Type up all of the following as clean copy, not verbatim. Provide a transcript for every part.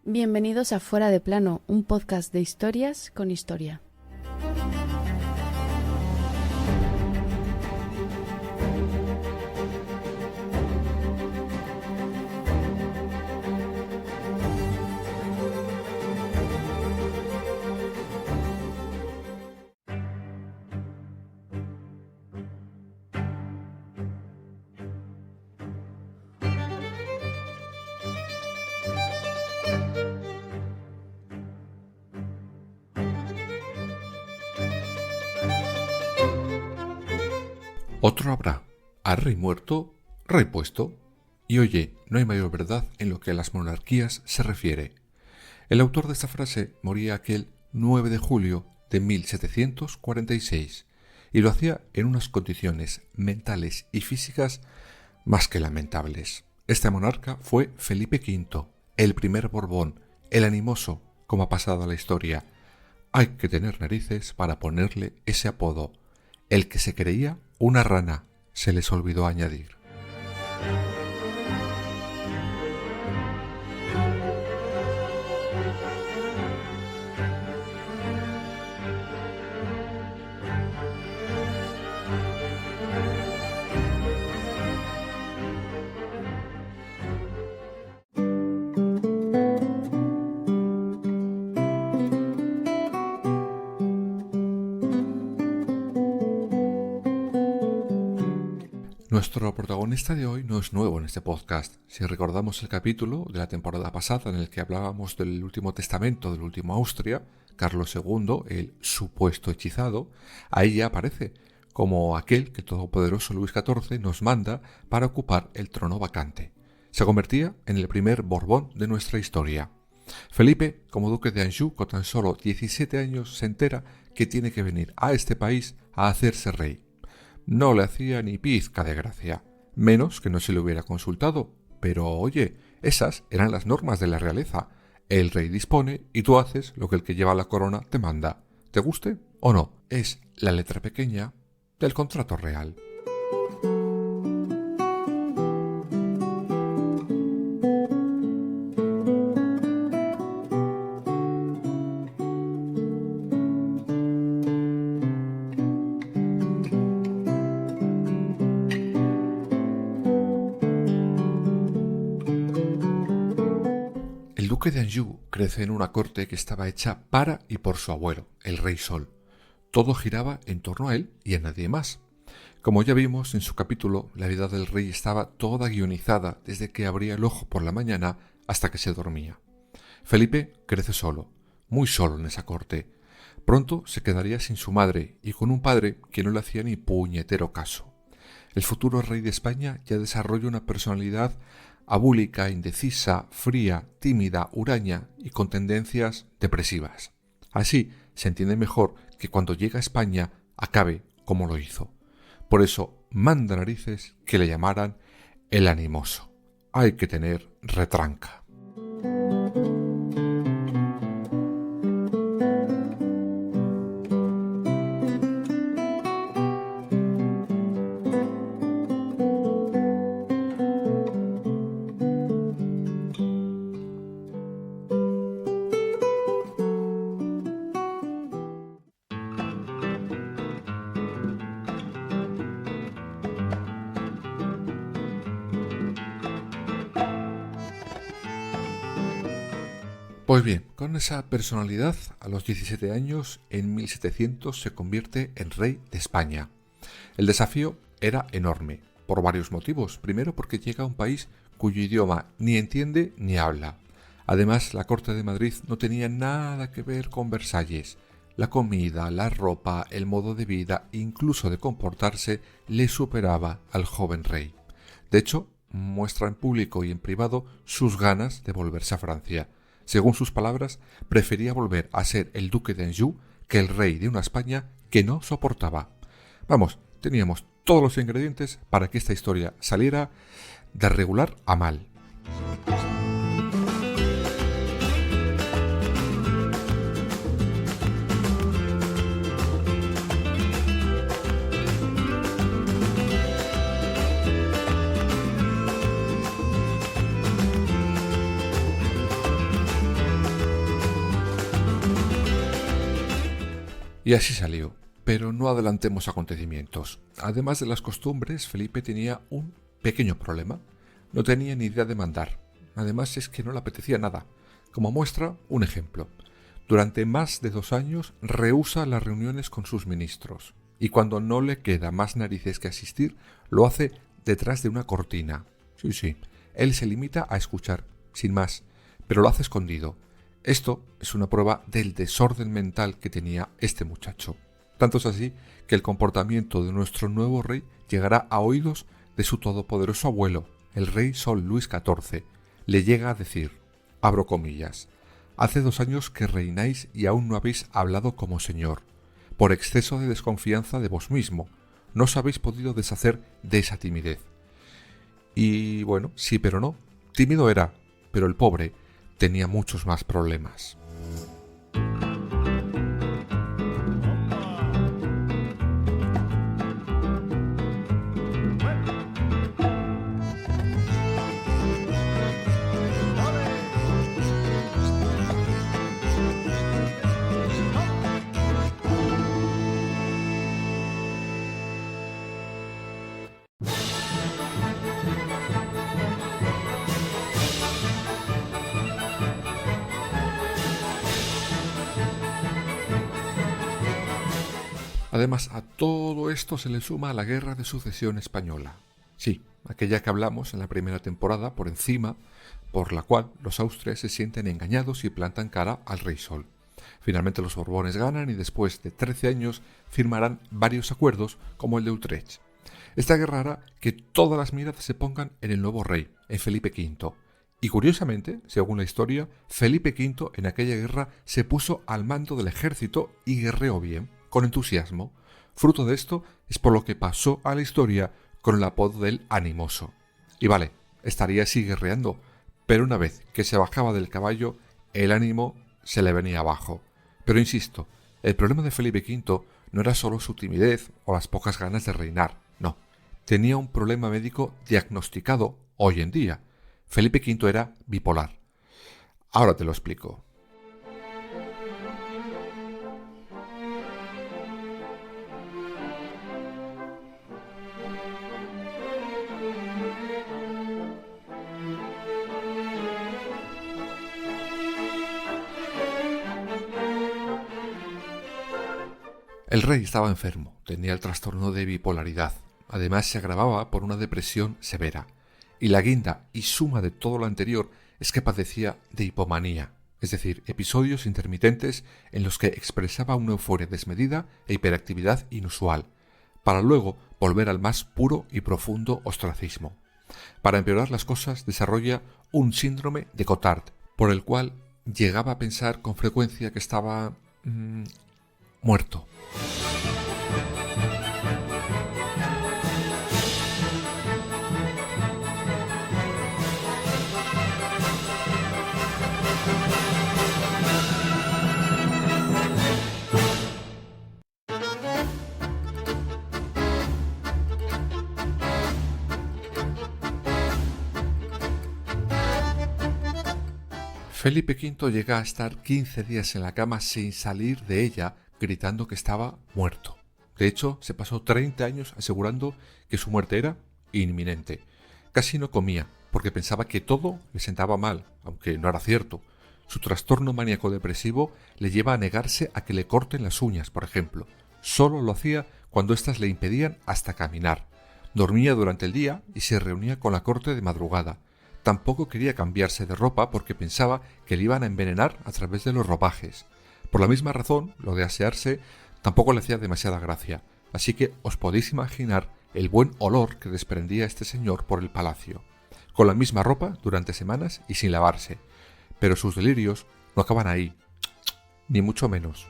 Bienvenidos a Fuera de Plano, un podcast de historias con historia. Otro habrá, a rey muerto, rey puesto. Y oye, no hay mayor verdad en lo que a las monarquías se refiere. El autor de esta frase moría aquel 9 de julio de 1746 y lo hacía en unas condiciones mentales y físicas más que lamentables. Este monarca fue Felipe V, el primer Borbón, el animoso, como ha pasado a la historia. Hay que tener narices para ponerle ese apodo. El que se creía una rana, se les olvidó añadir. Nuestro protagonista de hoy no es nuevo en este podcast. Si recordamos el capítulo de la temporada pasada en el que hablábamos del último testamento del último Austria, Carlos II, el supuesto hechizado, ahí ya aparece como aquel que el todopoderoso Luis XIV nos manda para ocupar el trono vacante. Se convertía en el primer Borbón de nuestra historia. Felipe, como duque de Anjou, con tan solo 17 años, se entera que tiene que venir a este país a hacerse rey. No le hacía ni pizca de gracia, menos que no se le hubiera consultado. Pero oye, esas eran las normas de la realeza. El rey dispone y tú haces lo que el que lleva la corona te manda. ¿Te guste o no? Es la letra pequeña del contrato real. El duque de Anjou crece en una corte que estaba hecha para y por su abuelo, el rey Sol. Todo giraba en torno a él y a nadie más. Como ya vimos en su capítulo, la vida del rey estaba toda guionizada desde que abría el ojo por la mañana hasta que se dormía. Felipe crece solo, muy solo en esa corte. Pronto se quedaría sin su madre y con un padre que no le hacía ni puñetero caso. El futuro rey de España ya desarrolla una personalidad abúlica, indecisa, fría, tímida, huraña y con tendencias depresivas. Así se entiende mejor que cuando llega a España acabe como lo hizo. Por eso manda narices que le llamaran el animoso. Hay que tener retranca. Pues bien, con esa personalidad, a los 17 años, en 1700 se convierte en rey de España. El desafío era enorme, por varios motivos. Primero, porque llega a un país cuyo idioma ni entiende ni habla. Además, la corte de Madrid no tenía nada que ver con Versalles. La comida, la ropa, el modo de vida, incluso de comportarse, le superaba al joven rey. De hecho, muestra en público y en privado sus ganas de volverse a Francia. Según sus palabras, prefería volver a ser el duque de Anjou que el rey de una España que no soportaba. Vamos, teníamos todos los ingredientes para que esta historia saliera de regular a mal. Y así salió. Pero no adelantemos acontecimientos. Además de las costumbres, Felipe tenía un pequeño problema. No tenía ni idea de mandar. Además es que no le apetecía nada. Como muestra, un ejemplo. Durante más de 2 años rehúsa las reuniones con sus ministros. Y cuando no le queda más narices que asistir, lo hace detrás de una cortina. Sí. Él se limita a escuchar, sin más, pero lo hace escondido. Esto es una prueba del desorden mental que tenía este muchacho. Tanto es así que el comportamiento de nuestro nuevo rey llegará a oídos de su todopoderoso abuelo, el rey Sol Luis XIV. Le llega a decir, abro comillas, hace 2 años que reináis y aún no habéis hablado como señor. Por exceso de desconfianza de vos mismo, no os habéis podido deshacer de esa timidez. Y bueno, sí pero no. Tímido era, pero el pobre tenía muchos más problemas. Además, a todo esto se le suma la Guerra de Sucesión Española. Sí, aquella que hablamos en la primera temporada por encima, por la cual los Austrias se sienten engañados y plantan cara al Rey Sol. Finalmente los Borbones ganan y después de 13 años firmarán varios acuerdos como el de Utrecht. Esta guerra hará que todas las miradas se pongan en el nuevo rey, en Felipe V. Y curiosamente, según la historia, Felipe V en aquella guerra se puso al mando del ejército y guerreó bien, con entusiasmo. Fruto de esto es por lo que pasó a la historia con el apodo del Animoso. Y vale, estaría así guerreando, pero una vez que se bajaba del caballo, el ánimo se le venía abajo. Pero insisto, el problema de Felipe V no era solo su timidez o las pocas ganas de reinar, no. Tenía un problema médico diagnosticado hoy en día. Felipe V era bipolar. Ahora te lo explico. El rey estaba enfermo, tenía el trastorno de bipolaridad. Además se agravaba por una depresión severa. Y la guinda y suma de todo lo anterior es que padecía de hipomanía, es decir, episodios intermitentes en los que expresaba una euforia desmedida e hiperactividad inusual, para luego volver al más puro y profundo ostracismo. Para empeorar las cosas desarrolla un síndrome de Cotard, por el cual llegaba a pensar con frecuencia que estaba muerto. Felipe V llega a estar 15 días en la cama sin salir de ella, gritando que estaba muerto. De hecho, se pasó 30 años asegurando que su muerte era inminente. Casi no comía, porque pensaba que todo le sentaba mal, aunque no era cierto. Su trastorno maníaco-depresivo le lleva a negarse a que le corten las uñas, por ejemplo. Solo lo hacía cuando éstas le impedían hasta caminar. Dormía durante el día y se reunía con la corte de madrugada. Tampoco quería cambiarse de ropa porque pensaba que le iban a envenenar a través de los ropajes. Por la misma razón, lo de asearse tampoco le hacía demasiada gracia, así que os podéis imaginar el buen olor que desprendía este señor por el palacio. Con la misma ropa durante semanas y sin lavarse. Pero sus delirios no acaban ahí, ni mucho menos.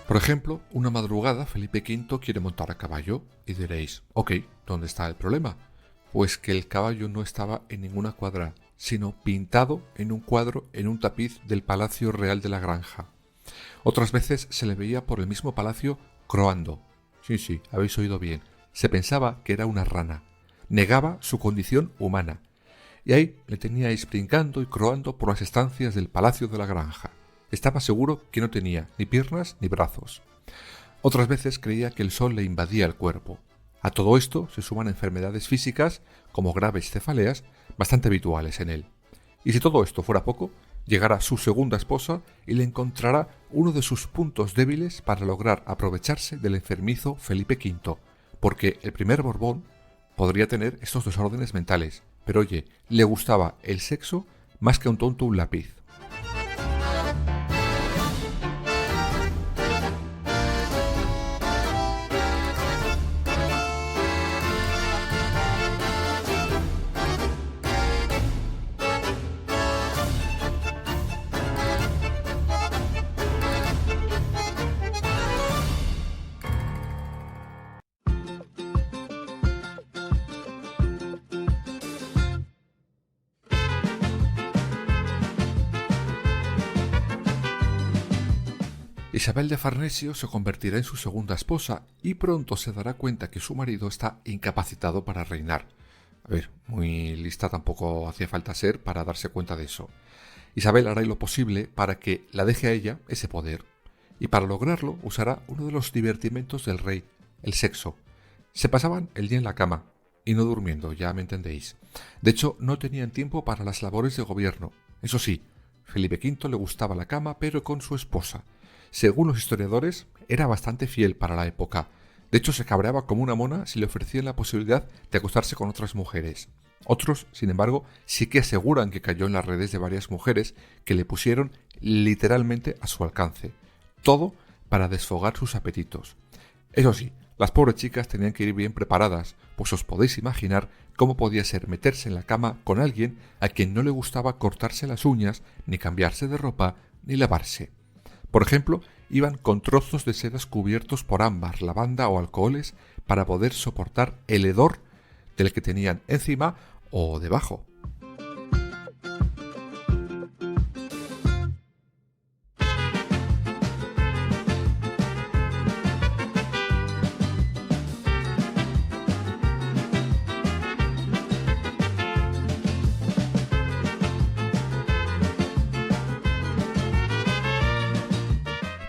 Por ejemplo, una madrugada Felipe V quiere montar a caballo y diréis, ok, ¿dónde está el problema? Pues que el caballo no estaba en ninguna cuadra, sino pintado en un cuadro en un tapiz del Palacio Real de la Granja. Otras veces se le veía por el mismo palacio croando. Sí, habéis oído bien. Se pensaba que era una rana. Negaba su condición humana. Y ahí le teníais brincando y croando por las estancias del Palacio de la Granja. Estaba seguro que no tenía ni piernas ni brazos. Otras veces creía que el sol le invadía el cuerpo. A todo esto se suman enfermedades físicas, como graves cefaleas, bastante habituales en él. Y si todo esto fuera poco, llegará su segunda esposa y le encontrará uno de sus puntos débiles para lograr aprovecharse del enfermizo Felipe V, porque el primer Borbón podría tener estos desórdenes mentales, pero oye, le gustaba el sexo más que a un tonto un lápiz. Isabel de Farnesio se convertirá en su segunda esposa y pronto se dará cuenta que su marido está incapacitado para reinar. A ver, muy lista tampoco hacía falta ser para darse cuenta de eso. Isabel hará lo posible para que la deje a ella ese poder, y para lograrlo usará uno de los divertimentos del rey, el sexo. Se pasaban el día en la cama, y no durmiendo, ya me entendéis. De hecho, no tenían tiempo para las labores de gobierno. Eso sí, Felipe V le gustaba la cama, pero con su esposa. Según los historiadores, era bastante fiel para la época. De hecho, se cabreaba como una mona si le ofrecían la posibilidad de acostarse con otras mujeres. Otros, sin embargo, sí que aseguran que cayó en las redes de varias mujeres que le pusieron literalmente a su alcance. Todo para desfogar sus apetitos. Eso sí, las pobres chicas tenían que ir bien preparadas, pues os podéis imaginar cómo podía ser meterse en la cama con alguien a quien no le gustaba cortarse las uñas, ni cambiarse de ropa, ni lavarse. Por ejemplo, iban con trozos de sedas cubiertos por ámbar, lavanda o alcoholes para poder soportar el hedor del que tenían encima o debajo.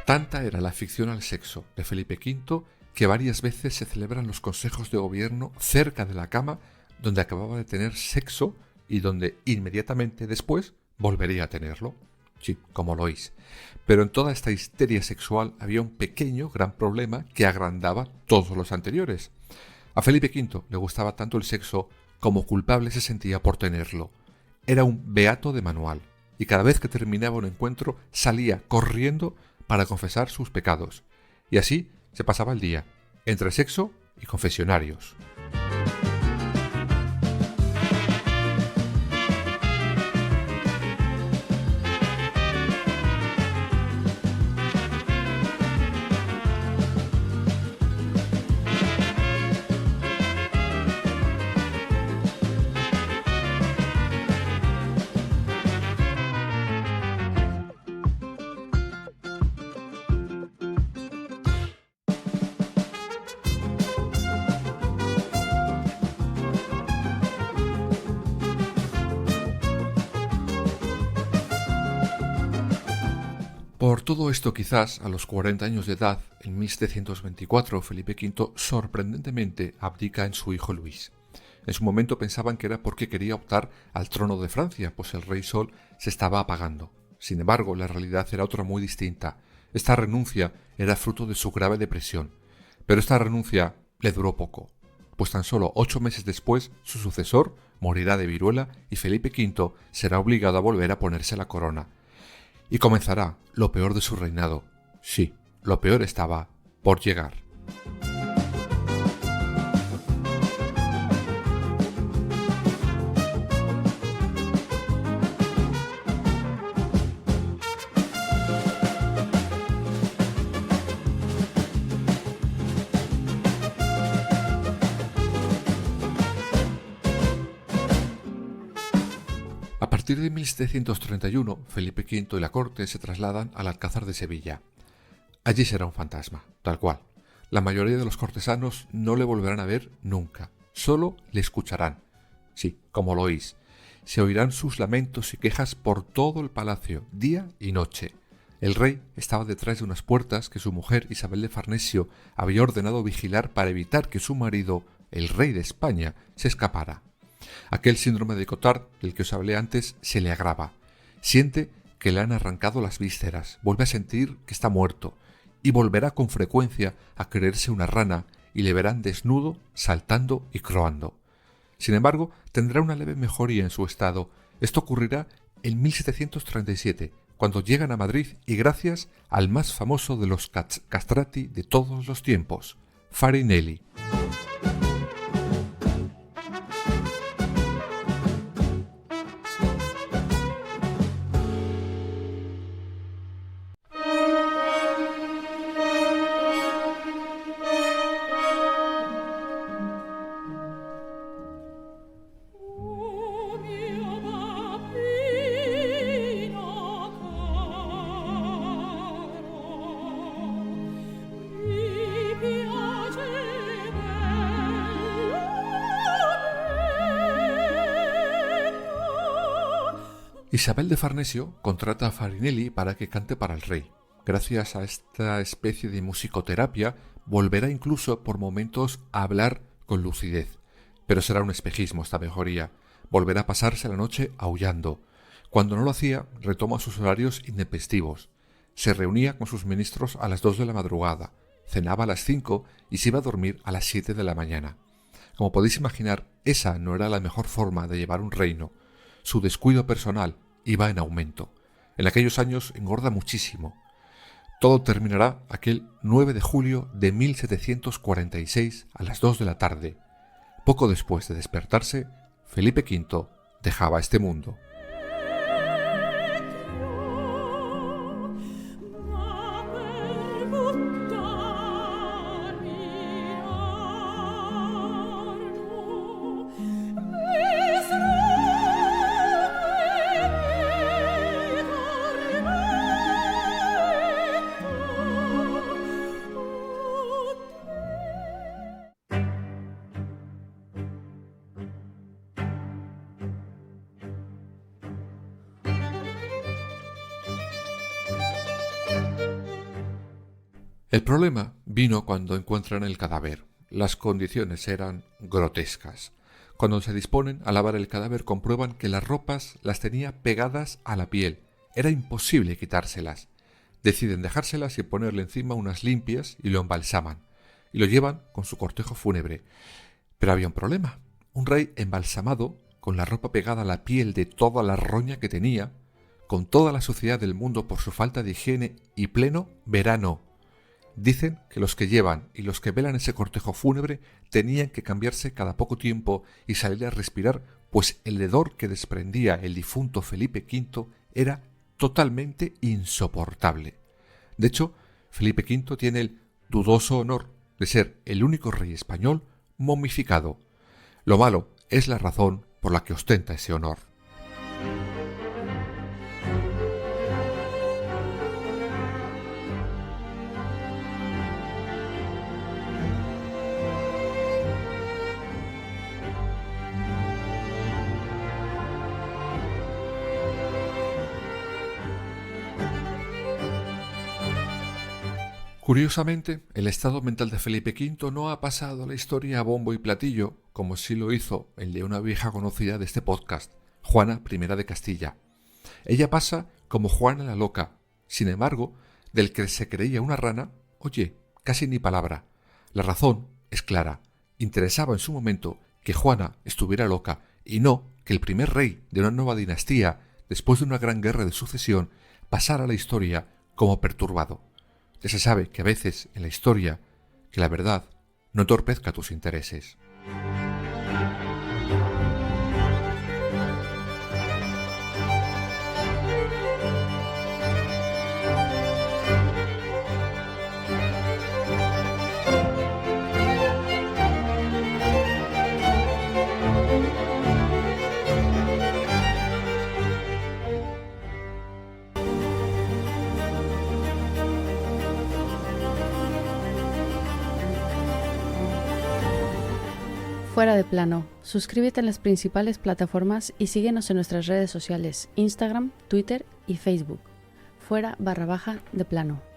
Tanta era la afición al sexo de Felipe V que varias veces se celebran los consejos de gobierno cerca de la cama donde acababa de tener sexo y donde inmediatamente después volvería a tenerlo. Sí, como lo oís. Pero en toda esta histeria sexual había un pequeño, gran problema que agrandaba todos los anteriores. A Felipe V le gustaba tanto el sexo como culpable se sentía por tenerlo. Era un beato de manual y cada vez que terminaba un encuentro salía corriendo para confesar sus pecados, y así se pasaba el día, entre sexo y confesionarios. Por todo esto, quizás a los 40 años de edad, en 1724, Felipe V sorprendentemente abdica en su hijo Luis. En su momento pensaban que era porque quería optar al trono de Francia, pues el rey Sol se estaba apagando. Sin embargo, la realidad era otra muy distinta. Esta renuncia era fruto de su grave depresión. Pero esta renuncia le duró poco, pues tan solo 8 meses después su sucesor morirá de viruela y Felipe V será obligado a volver a ponerse la corona. Y comenzará lo peor de su reinado. Sí, lo peor estaba por llegar. partir de 1731, Felipe V y la corte se trasladan al Alcázar de Sevilla. Allí será un fantasma, tal cual. La mayoría de los cortesanos no le volverán a ver nunca, solo le escucharán. Sí, como lo oís. Se oirán sus lamentos y quejas por todo el palacio, día y noche. El rey estaba detrás de unas puertas que su mujer Isabel de Farnesio había ordenado vigilar para evitar que su marido, el rey de España, se escapara. Aquel síndrome de Cotard, del que os hablé antes, se le agrava. Siente que le han arrancado las vísceras, vuelve a sentir que está muerto, y volverá con frecuencia a creerse una rana y le verán desnudo, saltando y croando. Sin embargo, tendrá una leve mejoría en su estado. Esto ocurrirá en 1737, cuando llegan a Madrid y gracias al más famoso de los castrati de todos los tiempos, Farinelli. Isabel de Farnesio contrata a Farinelli para que cante para el rey. Gracias a esta especie de musicoterapia, volverá incluso por momentos a hablar con lucidez. Pero será un espejismo esta mejoría. Volverá a pasarse la noche aullando. Cuando no lo hacía, retoma sus horarios intempestivos. Se reunía con sus ministros a las 2 de la madrugada, cenaba a las 5 y se iba a dormir a las 7 de la mañana. Como podéis imaginar, esa no era la mejor forma de llevar un reino. Su descuido personal iba en aumento. En aquellos años engorda muchísimo. Todo terminará aquel 9 de julio de 1746 a las 2 de la tarde. Poco después de despertarse, Felipe V dejaba este mundo. El problema vino cuando encuentran el cadáver. Las condiciones eran grotescas. Cuando se disponen a lavar el cadáver comprueban que las ropas las tenía pegadas a la piel. Era imposible quitárselas. Deciden dejárselas y ponerle encima unas limpias y lo embalsaman. Y lo llevan con su cortejo fúnebre. Pero había un problema. Un rey embalsamado, con la ropa pegada a la piel de toda la roña que tenía, con toda la suciedad del mundo por su falta de higiene y pleno verano. Dicen que los que llevan y los que velan ese cortejo fúnebre tenían que cambiarse cada poco tiempo y salir a respirar, pues el hedor que desprendía el difunto Felipe V era totalmente insoportable. De hecho, Felipe V tiene el dudoso honor de ser el único rey español momificado. Lo malo es la razón por la que ostenta ese honor. Curiosamente, el estado mental de Felipe V no ha pasado a la historia a bombo y platillo, como sí lo hizo el de una vieja conocida de este podcast, Juana I de Castilla. Ella pasa como Juana la loca. Sin embargo, del que se creía una rana, oye, casi ni palabra. La razón es clara. Interesaba en su momento que Juana estuviera loca y no que el primer rey de una nueva dinastía, después de una gran guerra de sucesión, pasara a la historia como perturbado. Ya se sabe que a veces en la historia que la verdad no entorpezca tus intereses. Fuera de Plano. Suscríbete en las principales plataformas y síguenos en nuestras redes sociales, Instagram, Twitter y Facebook. Fuera _de plano.